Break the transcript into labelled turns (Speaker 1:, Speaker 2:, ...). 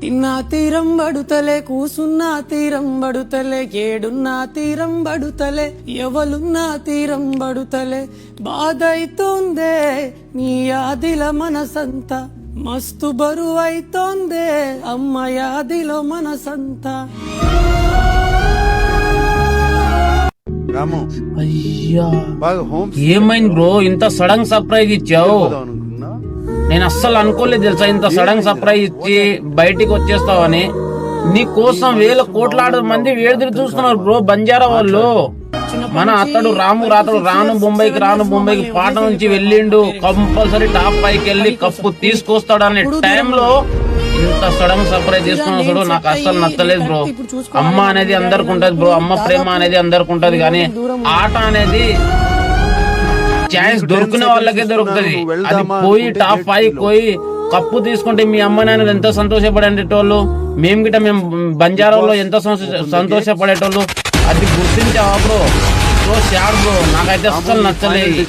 Speaker 1: తిన్నా తీరం బడుతలే, కూసున్నా తీరం బడుతలే, ఏడున్నా తీరం బడుతలే, ఎవలున్నా తీరం బడుతలే. బాధైతోందే నీ యాదిల మనసంతా, మస్తు బరువైతోందే అమ్మ యాదిలో మనసంతా.
Speaker 2: అయ్యా ఏమైంది బ్రో, ఇంత సడన్ సర్ప్రైజ్ ఇచ్చావు? నేను అస్సలు అనుకోలేదు తెలుసా, ఇంత సడన్ సర్ప్రైజ్ ఇచ్చి బయటికి వచ్చేస్తావని. నీ కోసం వేల కోట్లాది మంది వేడిదిరి చూస్తున్నారు బ్రో. బంజారా వాళ్ళు మన అతడు రాను బొంబాయికి పాట నుంచి వెళ్ళిండు, కంపల్సరీ టాప్ 5కి వెళ్ళి కప్పు తీసుకొస్తాడు అనే టైంలో ఇంత సడన్ సర్ప్రైజ్ చేసుకున్నా చూడు, నాకు అస్సలు నచ్చలేదు బ్రో. అమ్మ అనేది అందరికి ఉంటది బ్రో, అమ్మ ప్రేమ అనేది అందరికి ఉంటది, కానీ ఆట అనేది ఛాన్స్ దొరికిన వాళ్ళకే దొరుకుతుంది. అది పోయి టాప్ 5 పోయి కప్పు తీసుకుంటే మీ అమ్మ నాన్న ఎంత సంతోషపడేటోళ్ళు, మేము గిట్ట మేము బంజారాలో ఎంత సంతోషపడేటోళ్ళు. అది గుర్తించావా బ్రో? సో సాడ్ బ్రో, నాకైతే అస్సలు నచ్చలేదు ఇది.